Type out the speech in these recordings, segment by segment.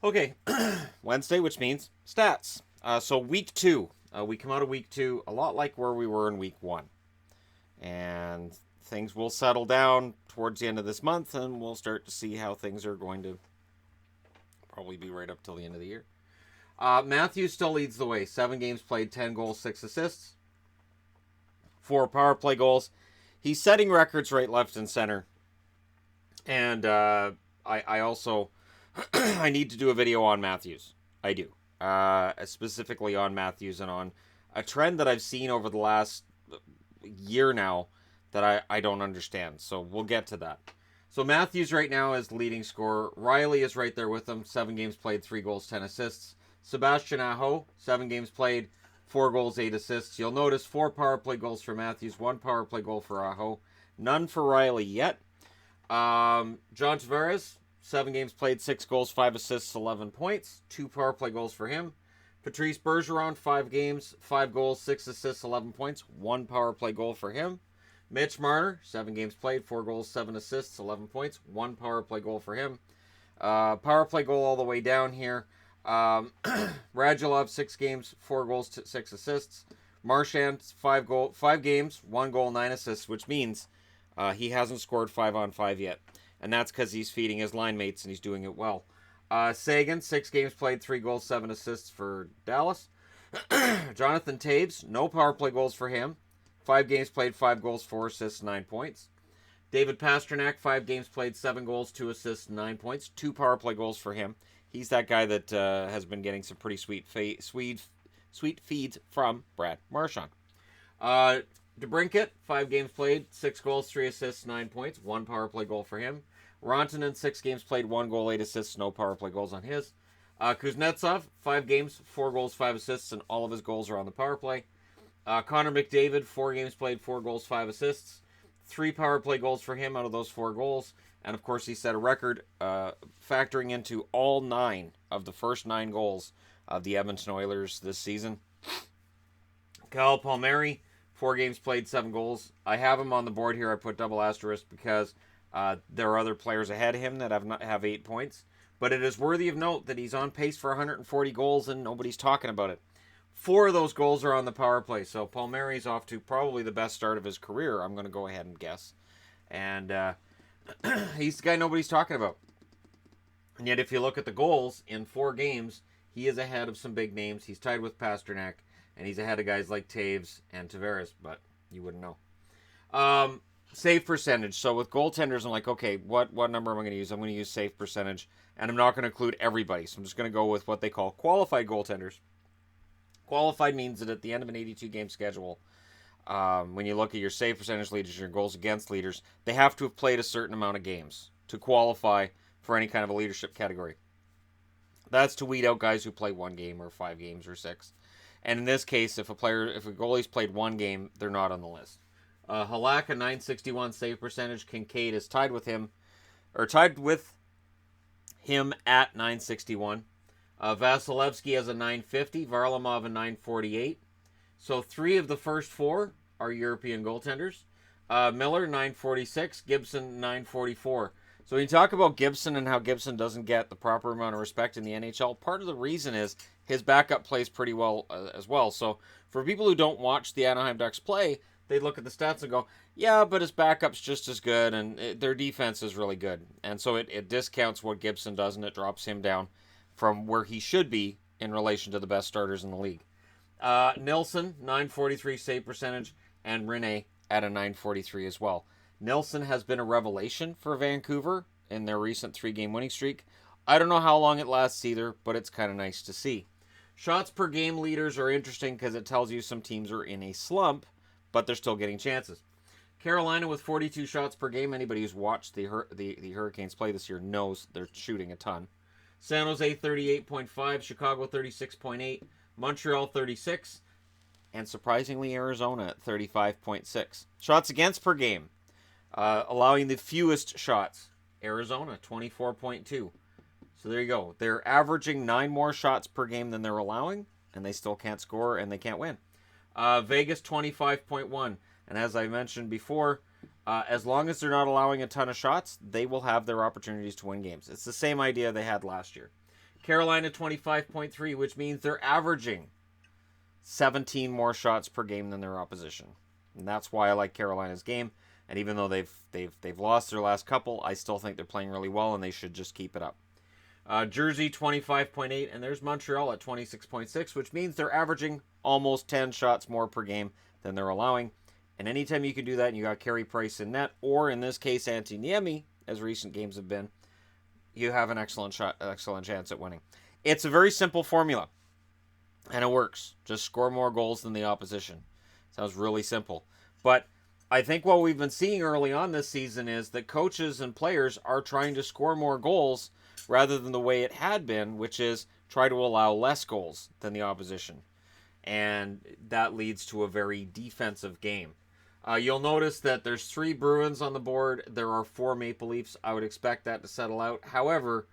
Okay, Wednesday, which means stats. So week 2, we come out of week 2 a lot like where we were in week 1. And things will settle down towards the end of this month, and we'll start to see how things are going to probably be right up till the end of the year. Matthews still leads the way. 7 games played, 10 goals, 6 assists, 4 power play goals. He's setting records right, left, and center. And I also I need to do a video on Matthews. I do. Specifically on Matthews and on a trend that I've seen over the last year now that I don't understand. So we'll get to that. So Matthews right now is the leading scorer. Riley is right there with him. 7 games played, 3 goals, 10 assists. Sebastian Aho, 7 games played, 4 goals, 8 assists. You'll notice 4 power play goals for Matthews, 1 power play goal for Aho. None for Riley yet. John Tavares, 7 games played, 6 goals, 5 assists, 11 points. 2 power play goals for him. Patrice Bergeron, 5 games, 5 goals, 6 assists, 11 points. 1 power play goal for him. Mitch Marner, 7 games played, 4 goals, 7 assists, 11 points. 1 power play goal for him. Power play goal all the way down here. Radulov, 6 games, 4 goals, 6 assists. Marchand, 5 games, 1 goal, 9 assists, which means he hasn't scored 5-on-5 yet. And that's because he's feeding his line mates and he's doing it well. Sagan, 6 games played, 3 goals, 7 assists for Dallas. Jonathan Toews, no power play goals for him. 5 games played, 5 goals, 4 assists, 9 points. David Pastrnak, 5 games played, 7 goals, 2 assists, 9 points. 2 power play goals for him. He's that guy that has been getting some pretty sweet feeds from Brad Marchand. DeBrincat, 5 games played, 6 goals, 3 assists, 9 points. 1 power play goal for him. Rantanen, 6 games played, 1 goal, 8 assists, no power play goals on his. Kuznetsov, 5 games, 4 goals, 5 assists, and all of his goals are on the power play. Connor McDavid, 4 games played, 4 goals, 5 assists. 3 power play goals for him out of those 4 goals. And, of course, he set a record factoring into all 9 of the first 9 goals of the Edmonton Oilers this season. Kyle Palmieri, 4 games played, 7 goals. I have him on the board here. I put double asterisk because there are other players ahead of him that have 8 points. But it is worthy of note that he's on pace for 140 goals and nobody's talking about it. 4 of those goals are on the power play. So Palmieri's off to probably the best start of his career, I'm going to go ahead and guess. And he's the guy nobody's talking about. And yet if you look at the goals in 4 games, he is ahead of some big names. He's tied with Pastrnak. And he's ahead of guys like Toews and Tavares, but you wouldn't know. Save percentage. So with goaltenders, I'm like, okay, what number am I going to use? I'm going to use save percentage, and I'm not going to include everybody. So I'm just going to go with what they call qualified goaltenders. Qualified means that at the end of an 82-game schedule, when you look at your save percentage leaders, your goals against leaders, they have to have played a certain amount of games to qualify for any kind of a leadership category. That's to weed out guys who play 1 game or 5 games or 6. And in this case, if a goalie's played 1 game, they're not on the list. Halak, a 961 save percentage. Kincaid is tied with him at 961. Vasilevsky has a 950. Varlamov a 948. So 3 of the first 4 are European goaltenders. Miller, 946. Gibson, 944. So when you talk about Gibson and how Gibson doesn't get the proper amount of respect in the NHL, part of the reason is his backup plays pretty well as well. So for people who don't watch the Anaheim Ducks play, they look at the stats and go, yeah, but his backup's just as good, and their defense is really good. And so it discounts what Gibson does, and it drops him down from where he should be in relation to the best starters in the league. Nilsson, 943 save percentage, and Rinne at a 943 as well. Nilsson has been a revelation for Vancouver in their recent 3-game winning streak. I don't know how long it lasts either, but it's kind of nice to see. Shots per game leaders are interesting because it tells you some teams are in a slump, but they're still getting chances. Carolina with 42 shots per game. Anybody who's watched the Hurricanes play this year knows they're shooting a ton. San Jose 38.5, Chicago 36.8, Montreal 36, and surprisingly Arizona at 35.6. Shots against per game. Allowing the fewest shots. Arizona, 24.2. So there you go. They're averaging 9 more shots per game than they're allowing, and they still can't score, and they can't win. Vegas, 25.1. And as I mentioned before, as long as they're not allowing a ton of shots, they will have their opportunities to win games. It's the same idea they had last year. Carolina 25.3, which means they're averaging 17 more shots per game than their opposition. And that's why I like Carolina's game. And even though they've lost their last couple, I still think they're playing really well, and they should just keep it up. Jersey 25.8, and there's Montreal at 26.6, which means they're averaging almost 10 shots more per game than they're allowing. And anytime you can do that, and you got Carey Price in net, or in this case Antti Niemi, as recent games have been, you have an excellent chance at winning. It's a very simple formula, and it works. Just score more goals than the opposition. Sounds really simple, but I think what we've been seeing early on this season is that coaches and players are trying to score more goals rather than the way it had been, which is try to allow less goals than the opposition. And that leads to a very defensive game. You'll notice that there's 3 Bruins on the board. There are 4 Maple Leafs. I would expect that to settle out. However,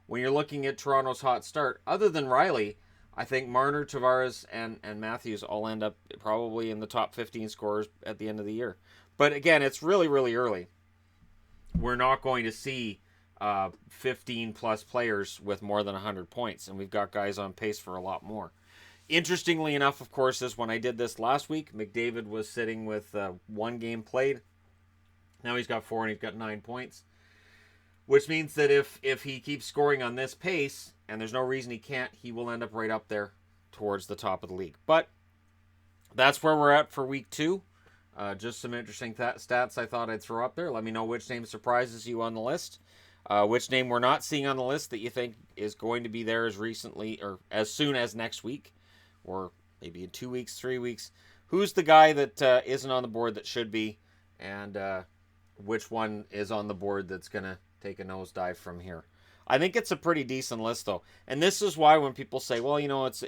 when you're looking at Toronto's hot start, other than Riley, I think Marner, Tavares, and Matthews all end up probably in the top 15 scorers at the end of the year. But again, it's really, really early. We're not going to see 15-plus players with more than 100 points, and we've got guys on pace for a lot more. Interestingly enough, of course, is when I did this last week, McDavid was sitting with 1 game played. Now he's got 4 and he's got 9 points. Which means that if he keeps scoring on this pace, and there's no reason he can't, he will end up right up there towards the top of the league. But that's where we're at for week 2. Just some interesting stats I thought I'd throw up there. Let me know which name surprises you on the list. Which name we're not seeing on the list that you think is going to be there as recently or as soon as next week, or maybe in 2 weeks, 3 weeks. Who's the guy that isn't on the board that should be, and which one is on the board that's going to take a nosedive from here? I think it's a pretty decent list, though. And this is why when people say, well, you know, it's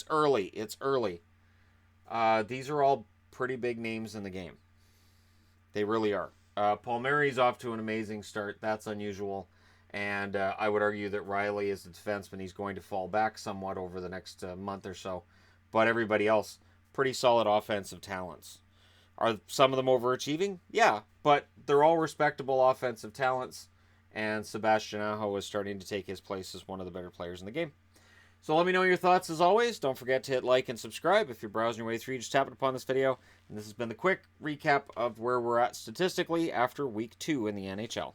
early. It's early. These are all pretty big names in the game. They really are. Palmieri's off to an amazing start. That's unusual. And I would argue that Riley is the defenseman. He's going to fall back somewhat over the next month or so. But everybody else, pretty solid offensive talents. Are some of them overachieving? Yeah, but they're all respectable offensive talents. And Sebastian Aho is starting to take his place as one of the better players in the game. So let me know your thoughts as always. Don't forget to hit like and subscribe. If you're browsing your way through, just tap it upon this video. And this has been the quick recap of where we're at statistically after week 2 in the NHL.